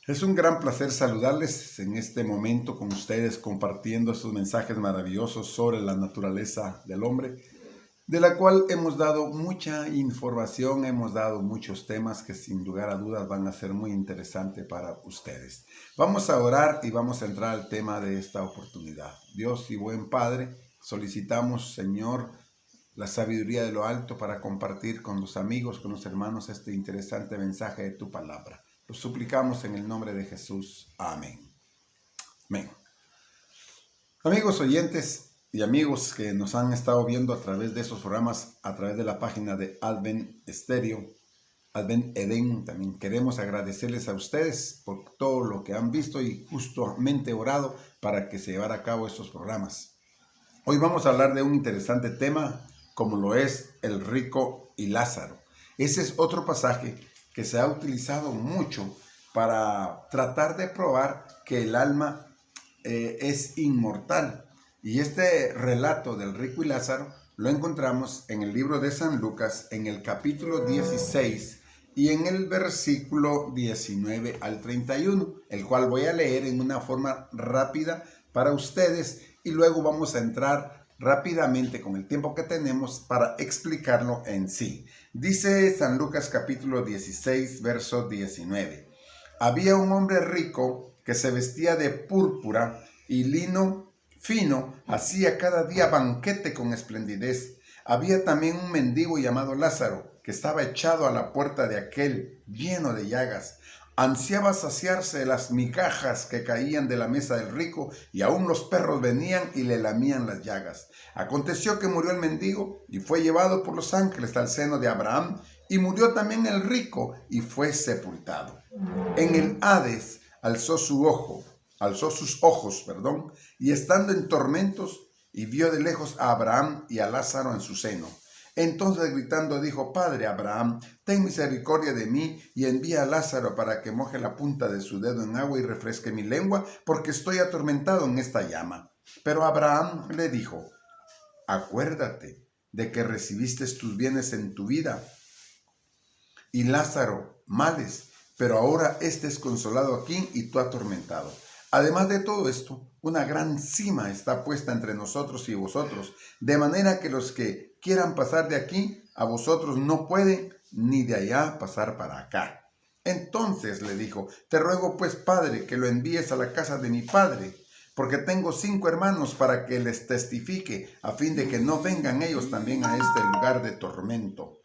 Es un gran placer saludarles en este momento con ustedes compartiendo estos mensajes maravillosos sobre la naturaleza del hombre, de la cual hemos dado mucha información, hemos dado muchos temas que sin lugar a dudas van a ser muy interesantes para ustedes. Vamos a orar y vamos a entrar al tema de esta oportunidad. Dios y buen Padre, solicitamos, Señor, la sabiduría de lo alto para compartir con los amigos, con los hermanos este interesante mensaje de tu palabra. Lo suplicamos en el nombre de Jesús. Amén. Amén. Amigos oyentes y amigos que nos han estado viendo a través de esos programas, a través de la página de Advent Stereo, Advent Eden, también queremos agradecerles a ustedes por todo lo que han visto y justamente orado para que se llevara a cabo estos programas. Hoy vamos a hablar de un interesante tema como lo es el rico y Lázaro. Ese es otro pasaje que se ha utilizado mucho para tratar de probar que el alma es inmortal. Y este relato del rico y Lázaro lo encontramos en el libro de San Lucas, en el capítulo 16 y en el versículo 19 al 31, el cual voy a leer en una forma rápida para ustedes y luego vamos a entrar rápidamente con el tiempo que tenemos para explicarlo en sí. Dice San Lucas capítulo 16, verso 19. Había un hombre rico que se vestía de púrpura y lino fino, hacía cada día banquete con esplendidez. Había también un mendigo llamado Lázaro, que estaba echado a la puerta de aquel, lleno de llagas. Ansiaba saciarse de las migajas que caían de la mesa del rico, y aún los perros venían y le lamían las llagas. Aconteció que murió el mendigo, y fue llevado por los ángeles al seno de Abraham, y murió también el rico, y fue sepultado. En el Hades alzó sus ojos, y estando en tormentos, y vio de lejos a Abraham y a Lázaro en su seno. Entonces gritando dijo: Padre Abraham, ten misericordia de mí y envía a Lázaro para que moje la punta de su dedo en agua y refresque mi lengua, porque estoy atormentado en esta llama. Pero Abraham le dijo: Acuérdate de que recibiste tus bienes en tu vida y Lázaro males, pero ahora éste es consolado aquí y tú atormentado. Además de todo esto, una gran cima está puesta entre nosotros y vosotros, de manera que los que quieran pasar de aquí a vosotros no pueden, ni de allá pasar para acá. Entonces le dijo: Te ruego pues, Padre, que lo envíes a la casa de mi padre, porque tengo 5 hermanos, para que les testifique, a fin de que no vengan ellos también a este lugar de tormento.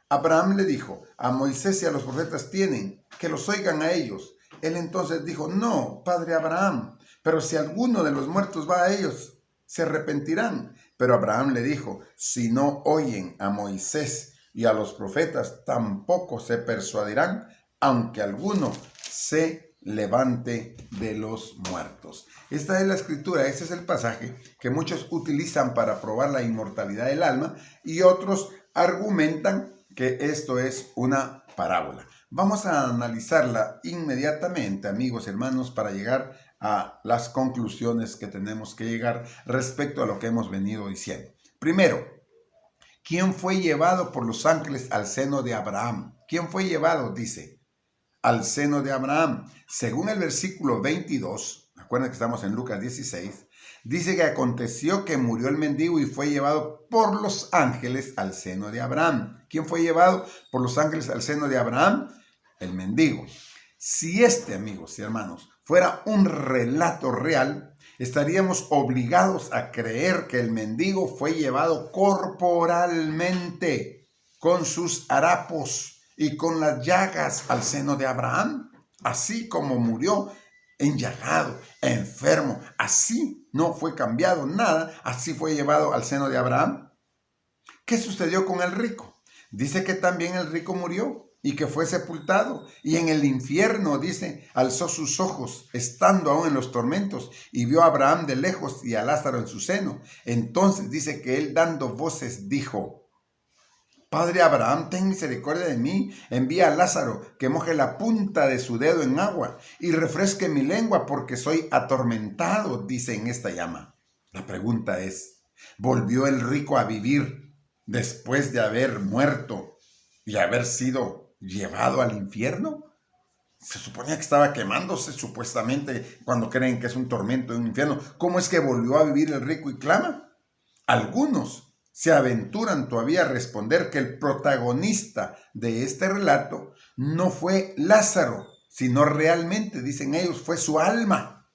Abraham le dijo: A Moisés y a los profetas tienen, que los oigan a ellos. Él entonces dijo: No, padre Abraham, pero si alguno de los muertos va a ellos, se arrepentirán. Pero Abraham le dijo: Si no oyen a Moisés y a los profetas, tampoco se persuadirán, aunque alguno se levante de los muertos. Esta es la escritura, este es el pasaje que muchos utilizan para probar la inmortalidad del alma y otros argumentan que esto es una parábola. Vamos a analizarla inmediatamente, amigos y hermanos, para llegar a las conclusiones que tenemos que llegar respecto a lo que hemos venido diciendo. Primero, ¿quién fue llevado por los ángeles al seno de Abraham? ¿Quién fue llevado? Dice, al seno de Abraham. Según el versículo 22, recuerden que estamos en Lucas 16, dice que aconteció que murió el mendigo y fue llevado por los ángeles al seno de Abraham. ¿Quién fue llevado por los ángeles al seno de Abraham? El mendigo. Si este, amigos y hermanos, fuera un relato real, estaríamos obligados a creer que el mendigo fue llevado corporalmente, con sus harapos y con las llagas al seno de Abraham, así como murió enllagado, enfermo, así no fue cambiado nada, así fue llevado al seno de Abraham. ¿Qué sucedió con el rico? Dice que también el rico murió y que fue sepultado, y en el infierno, dice, alzó sus ojos, estando aún en los tormentos, y vio a Abraham de lejos y a Lázaro en su seno. Entonces dice que él, dando voces, dijo: Padre Abraham, ten misericordia de mí, envía a Lázaro que moje la punta de su dedo en agua y refresque mi lengua, porque soy atormentado, dice, en esta llama. La pregunta es, ¿volvió el rico a vivir después de haber muerto y haber sido llevado al infierno? Se suponía que estaba quemándose supuestamente cuando creen que es un tormento, un infierno. ¿Cómo es que volvió a vivir el rico y clama? Algunos se aventuran todavía a responder que el protagonista de este relato no fue Lázaro, sino realmente, dicen ellos, fue su alma.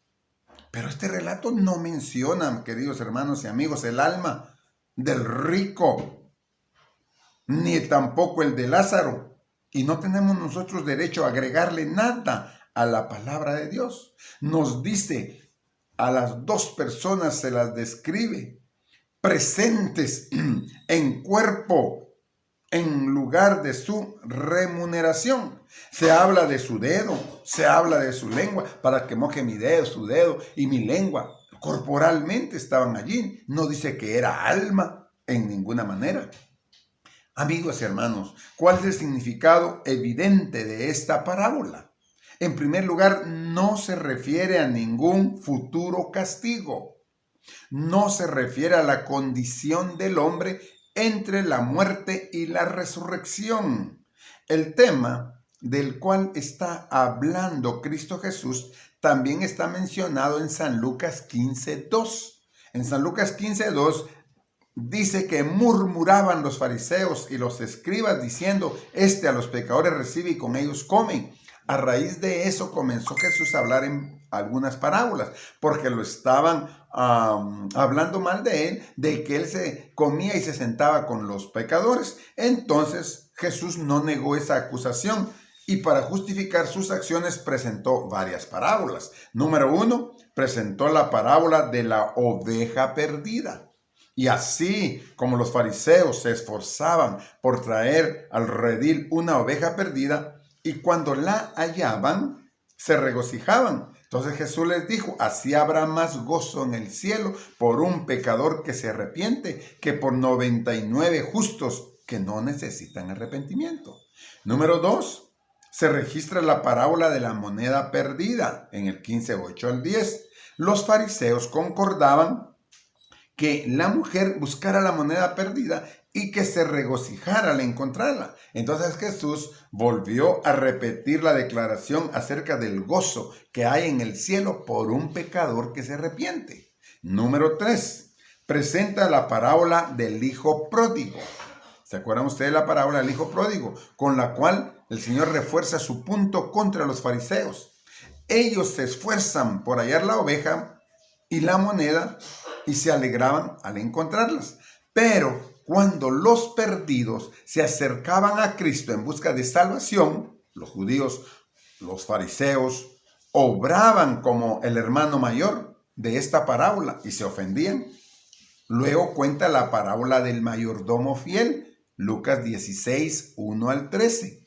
Pero este relato no menciona, queridos hermanos y amigos, el alma del rico, ni tampoco el de Lázaro. Y no tenemos nosotros derecho a agregarle nada a la palabra de Dios. Nos dice, a las dos personas se las describe, presentes en cuerpo, en lugar de su remuneración. Se habla de su dedo, se habla de su lengua, para que moje mi dedo, su dedo y mi lengua. Corporalmente estaban allí. No dice que era alma en ninguna manera. Amigos y hermanos, ¿cuál es el significado evidente de esta parábola? En primer lugar, no se refiere a ningún futuro castigo. No se refiere a la condición del hombre entre la muerte y la resurrección. El tema del cual está hablando Cristo Jesús también está mencionado en San Lucas 15:2. En San Lucas 15:2 dice que murmuraban los fariseos y los escribas diciendo, a los pecadores recibe y con ellos comen. A raíz de eso comenzó Jesús a hablar en algunas parábolas, porque lo estaban hablando mal de él, de que él se comía y se sentaba con los pecadores. Entonces Jesús no negó esa acusación y para justificar sus acciones presentó varias parábolas. Número 1, presentó la parábola de la oveja perdida. Y así como los fariseos se esforzaban por traer al redil una oveja perdida, y cuando la hallaban, se regocijaban. Entonces Jesús les dijo, así habrá más gozo en el cielo por un pecador que se arrepiente que por 99 justos que no necesitan arrepentimiento. Número 2, se registra la parábola de la moneda perdida en el 15:8 al 10. Los fariseos concordaban que la mujer buscara la moneda perdida y que se regocijara al encontrarla. Entonces Jesús volvió a repetir la declaración acerca del gozo que hay en el cielo por un pecador que se arrepiente. Número 3, presenta la parábola del hijo pródigo. ¿Se acuerdan ustedes de la parábola del hijo pródigo? Con la cual el Señor refuerza su punto contra los fariseos. Ellos se esfuerzan por hallar la oveja y la moneda y se alegraban al encontrarlas. Pero cuando los perdidos se acercaban a Cristo en busca de salvación, los judíos, los fariseos, obraban como el hermano mayor de esta parábola y se ofendían. Luego cuenta la parábola del mayordomo fiel, Lucas 16:1 al 13.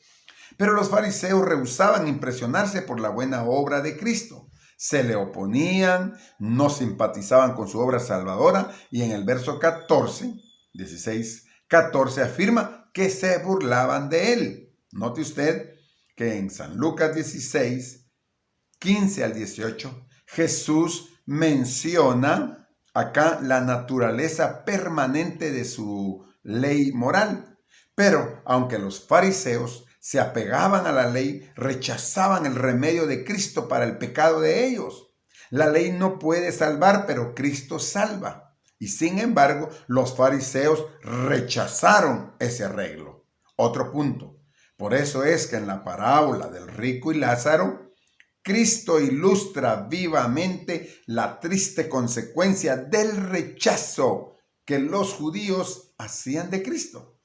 Pero los fariseos rehusaban impresionarse por la buena obra de Cristo. Se le oponían, no simpatizaban con su obra salvadora y en el verso 16:14 afirma que se burlaban de él. Note usted que en San Lucas 16:15 al 18 Jesús menciona acá la naturaleza permanente de su ley moral. Pero aunque los fariseos se apegaban a la ley, rechazaban el remedio de Cristo para el pecado de ellos. La ley no puede salvar, pero Cristo salva. Y sin embargo, los fariseos rechazaron ese arreglo. Otro punto. Por eso es que en la parábola del rico y Lázaro, Cristo ilustra vivamente la triste consecuencia del rechazo que los judíos hacían de Cristo.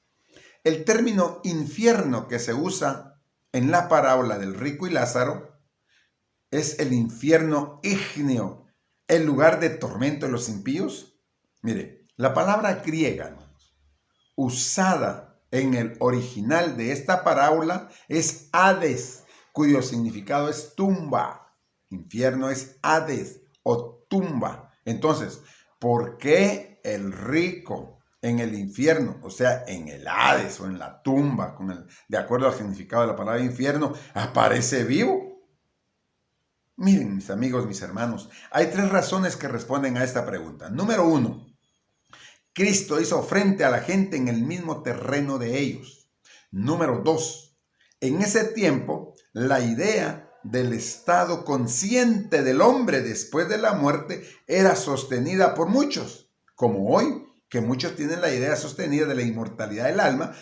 El término infierno que se usa en la parábola del rico y Lázaro es el infierno ígneo, el lugar de tormento de los impíos. Mire, la palabra griega usada en el original de esta parábola es Hades, cuyo significado es tumba. Infierno es Hades o tumba. Entonces, ¿por qué el rico en el infierno, o sea, en el Hades o en la tumba, de acuerdo al significado de la palabra infierno, aparece vivo? Miren, mis amigos, mis hermanos, hay 3 razones que responden a esta pregunta. Número 1, Cristo hizo frente a la gente en el mismo terreno de ellos. Número 2, en ese tiempo, la idea del estado consciente del hombre después de la muerte era sostenida por muchos, como hoy, que muchos tienen la idea sostenida de la inmortalidad del alma,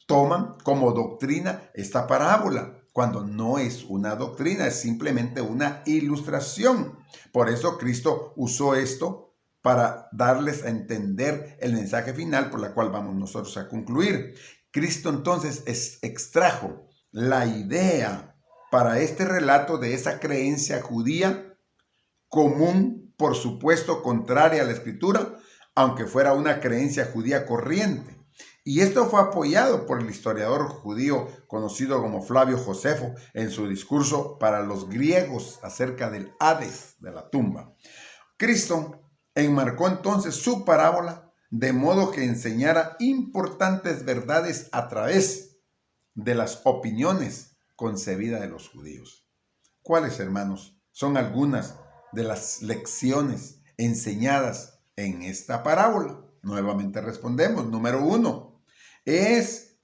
toman como doctrina esta parábola, cuando no es una doctrina, es simplemente una ilustración. Por eso Cristo usó esto para darles a entender el mensaje final por la cual vamos nosotros a concluir. Cristo entonces extrajo la idea para este relato de esa creencia judía común, por supuesto, contraria a la Escritura, aunque fuera una creencia judía corriente. Y esto fue apoyado por el historiador judío conocido como Flavio Josefo en su discurso para los griegos acerca del Hades, de la tumba. Cristo enmarcó entonces su parábola de modo que enseñara importantes verdades a través de las opiniones concebidas de los judíos. ¿Cuáles, hermanos, son algunas de las lecciones enseñadas en esta parábola? Nuevamente respondemos. Número 1, es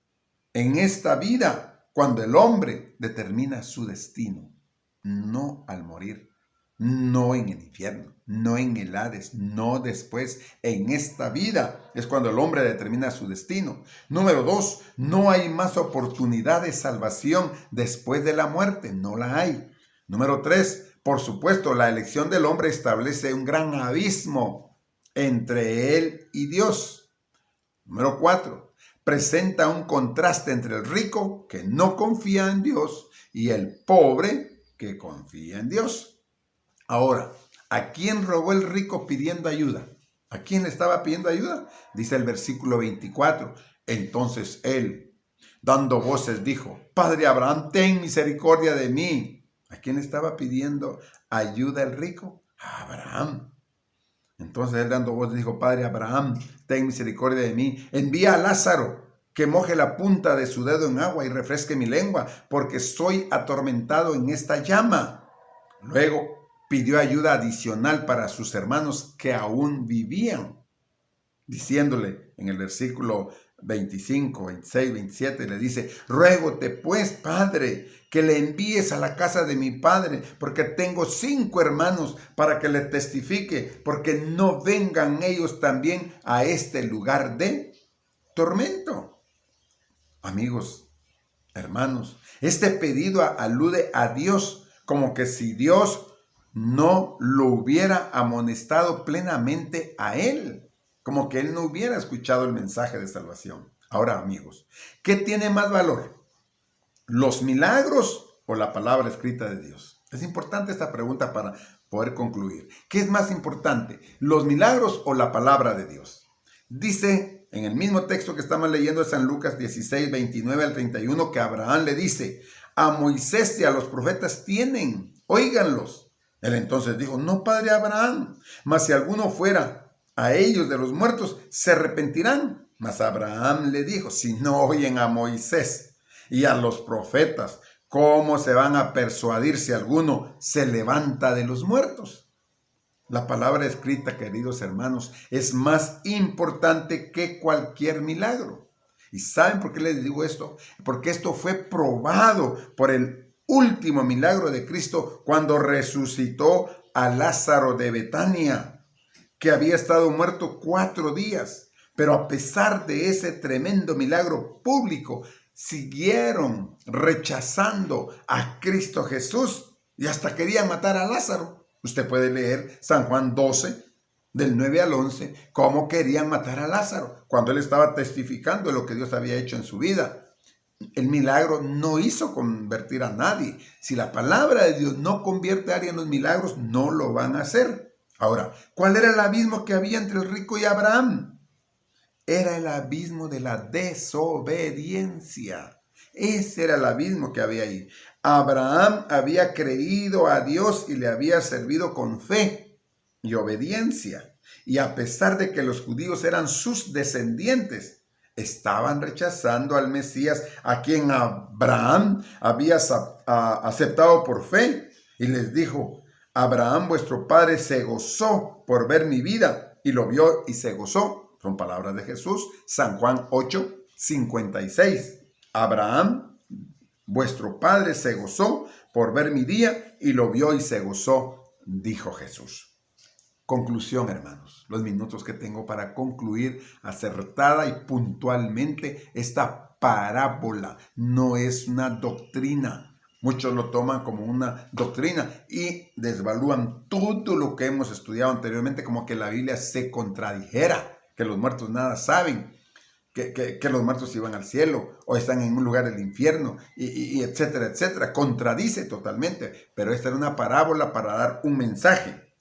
en esta vida cuando el hombre determina su destino, no al morir, no en el infierno, no en el Hades, no después. En esta vida es cuando el hombre determina su destino. Número 2, no hay más oportunidad de salvación después de la muerte, no la hay. Número 3, por supuesto, la elección del hombre establece un gran abismo entre él y Dios. Número 4, presenta un contraste entre el rico que no confía en Dios y el pobre que confía en Dios. Ahora, ¿a quién rogó el rico pidiendo ayuda? ¿A quién le estaba pidiendo ayuda? Dice el versículo 24. Entonces él, dando voces, dijo: Padre Abraham, ten misericordia de mí. ¿A quién le estaba pidiendo ayuda el rico? A Abraham. Entonces él, dando voces, dijo: Padre Abraham, ten misericordia de mí. Envía a Lázaro que moje la punta de su dedo en agua y refresque mi lengua, porque soy atormentado en esta llama. Luego pidió ayuda adicional para sus hermanos que aún vivían, diciéndole en el versículo 25, 26, 27, le dice: ruégote pues, Padre, que le envíes a la casa de mi padre, porque tengo 5 hermanos, para que le testifique, porque no vengan ellos también a este lugar de tormento. Amigos, hermanos, este pedido alude a Dios, como que si Dios no lo hubiera amonestado plenamente a él, como que él no hubiera escuchado el mensaje de salvación. Ahora, amigos, ¿qué tiene más valor? ¿Los milagros o la palabra escrita de Dios? Es importante esta pregunta para poder concluir. ¿Qué es más importante, los milagros o la palabra de Dios? Dice en el mismo texto que estamos leyendo de San Lucas 16, 29 al 31, que Abraham le dice: a Moisés y a los profetas tienen, óiganlos. Él entonces dijo: no, padre Abraham, mas si alguno fuera a ellos de los muertos, se arrepentirán. Mas Abraham le dijo: si no oyen a Moisés y a los profetas, ¿cómo se van a persuadir si alguno se levanta de los muertos? La palabra escrita, queridos hermanos, es más importante que cualquier milagro. ¿Y saben por qué les digo esto? Porque esto fue probado por el último milagro de Cristo cuando resucitó a Lázaro de Betania, que había estado muerto 4 días. Pero a pesar de ese tremendo milagro público, siguieron rechazando a Cristo Jesús y hasta querían matar a Lázaro. Usted puede leer San Juan 12, del 9 al 11, cómo querían matar a Lázaro cuando él estaba testificando de lo que Dios había hecho en su vida. El milagro no hizo convertir a nadie. Si la palabra de Dios no convierte a alguien en los milagros, no lo van a hacer. Ahora, ¿cuál era el abismo que había entre el rico y Abraham? Era el abismo de la desobediencia. Ese era el abismo que había ahí. Abraham había creído a Dios y le había servido con fe y obediencia. Y a pesar de que los judíos eran sus descendientes, estaban rechazando al Mesías, a quien Abraham había aceptado por fe. Y les dijo: Abraham vuestro padre se gozó por ver mi vida, y lo vio y se gozó. Son palabras de Jesús, San Juan 8, 56. Abraham, Vuestro Padre se gozó por ver mi día y lo vio y se gozó, dijo Jesús. Conclusión, hermanos, los minutos que tengo para concluir acertada y puntualmente esta parábola no es una doctrina. Muchos lo toman como una doctrina y desvalúan todo lo que hemos estudiado anteriormente, como que la Biblia se contradijera, que los muertos nada saben, que los muertos iban al cielo o están en un lugar del infierno y etcétera, etcétera. Contradice totalmente, pero esta era una parábola para dar un mensaje.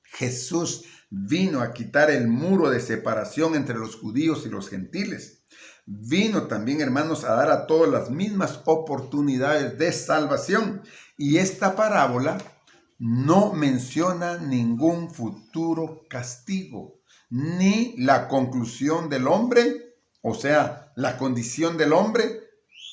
Jesús vino a quitar el muro de separación entre los judíos y los gentiles. Vino también, hermanos, a dar a todos las mismas oportunidades de salvación. Y esta parábola no menciona ningún futuro castigo, ni la conclusión del hombre, o sea, la condición del hombre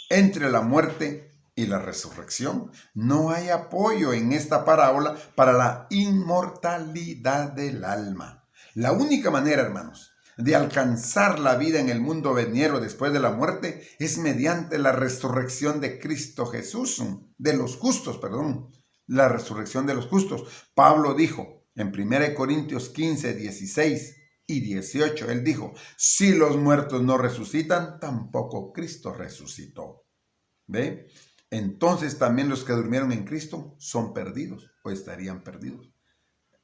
entre la muerte y la resurrección. No hay apoyo en esta parábola para la inmortalidad del alma. La única manera, hermanos, de alcanzar la vida en el mundo venidero después de la muerte es mediante la resurrección de Cristo Jesús, de los justos, la resurrección de los justos. Pablo dijo en 1 Corintios 15, 16 y 18, él dijo, si los muertos no resucitan, tampoco Cristo resucitó. ¿Ve? Entonces también los que durmieron en Cristo son perdidos o estarían perdidos.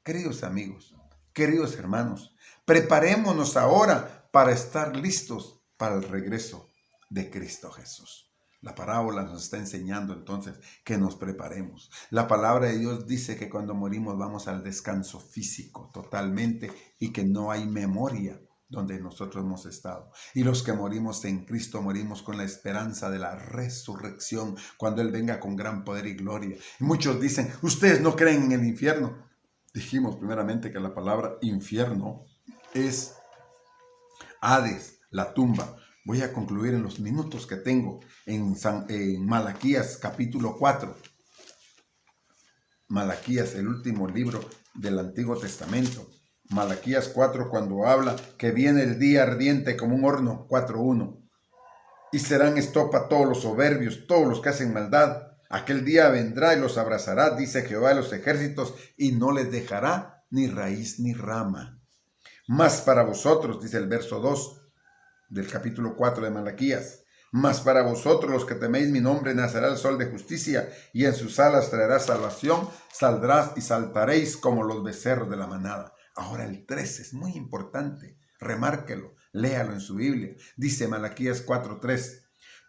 Queridos amigos, queridos hermanos, preparémonos ahora para estar listos para el regreso de Cristo Jesús. La parábola nos está enseñando entonces que nos preparemos. La palabra de Dios dice que cuando morimos vamos al descanso físico totalmente y que no hay memoria donde nosotros hemos estado. Y los que morimos en Cristo morimos con la esperanza de la resurrección cuando Él venga con gran poder y gloria. Y muchos dicen, ustedes no creen en el infierno. Dijimos primeramente que la palabra infierno es Hades, la tumba. Voy a concluir en los minutos que tengo en Malaquías capítulo 4. Malaquías, el último libro del Antiguo Testamento. Malaquías 4, cuando habla que viene el día ardiente como un horno, 4:1. Y serán estopa todos los soberbios, todos los que hacen maldad. Aquel día vendrá y los abrazará, dice Jehová de los ejércitos, y no les dejará ni raíz ni rama. Mas para vosotros, dice el verso 2 del capítulo 4 de Malaquías, mas para vosotros los que teméis mi nombre nacerá el sol de justicia, y en sus alas traerá salvación, saldrás y saltaréis como los becerros de la manada. Ahora el 13 es muy importante, remárquelo, léalo en su Biblia. Dice Malaquías 4:3,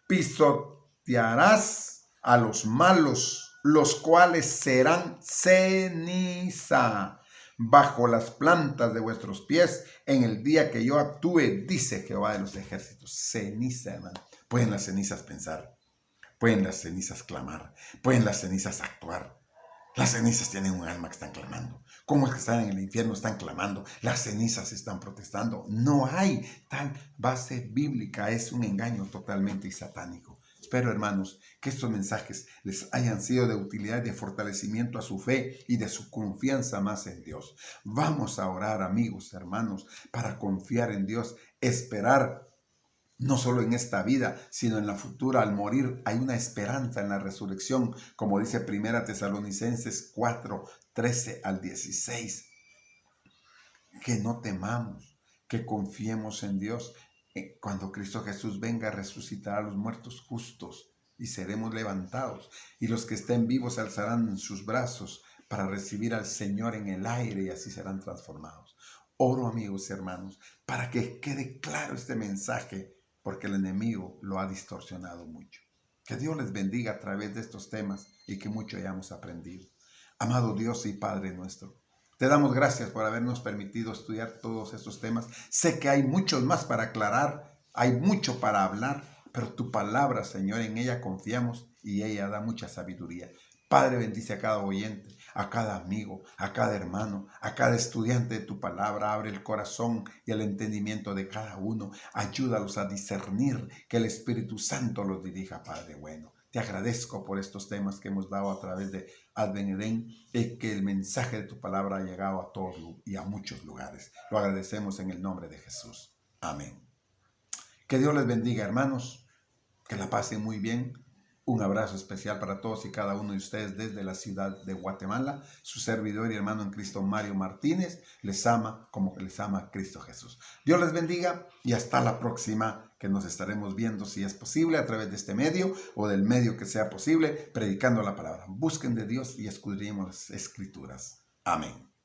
pisotearás a los malos, los cuales serán ceniza bajo las plantas de vuestros pies en el día que yo actúe, dice Jehová de los ejércitos. Ceniza, hermano. Pueden las cenizas pensar, pueden las cenizas clamar, pueden las cenizas actuar. Las cenizas tienen un alma que están clamando. ¿Cómo es que están en el infierno? Están clamando. Las cenizas están protestando. No hay tal base bíblica. Es un engaño totalmente satánico. Espero, hermanos, que estos mensajes les hayan sido de utilidad y de fortalecimiento a su fe y de su confianza más en Dios. Vamos a orar, amigos, hermanos, para confiar en Dios, esperar no solo en esta vida, sino en la futura. Al morir hay una esperanza en la resurrección, como dice 1 Tesalonicenses 4, 13 al 16. Que no temamos, que confiemos en Dios. Cuando Cristo Jesús venga, resucitará a los muertos justos y seremos levantados. Y los que estén vivos alzarán sus brazos para recibir al Señor en el aire y así serán transformados. Oro, amigos y hermanos, para que quede claro este mensaje, porque el enemigo lo ha distorsionado mucho. Que Dios les bendiga a través de estos temas y que mucho hayamos aprendido. Amado Dios y Padre nuestro, te damos gracias por habernos permitido estudiar todos estos temas. Sé que hay muchos más para aclarar, hay mucho para hablar, pero tu palabra, Señor, en ella confiamos y ella da mucha sabiduría. Padre, bendice a cada oyente, a cada amigo, a cada hermano, a cada estudiante de tu palabra. Abre el corazón y el entendimiento de cada uno. Ayúdalos a discernir, que el Espíritu Santo los dirija, Padre bueno. Te agradezco por estos temas que hemos dado a través de Advent Edén y que el mensaje de tu palabra ha llegado a todos y a muchos lugares. Lo agradecemos en el nombre de Jesús. Amén. Que Dios les bendiga, hermanos. Que la pasen muy bien. Un abrazo especial para todos y cada uno de ustedes desde la ciudad de Guatemala. Su servidor y hermano en Cristo, Mario Martínez, les ama como que les ama Cristo Jesús. Dios les bendiga y hasta la próxima, que nos estaremos viendo, si es posible, a través de este medio o del medio que sea posible, predicando la palabra. Busquen de Dios y escudriñemos las Escrituras. Amén.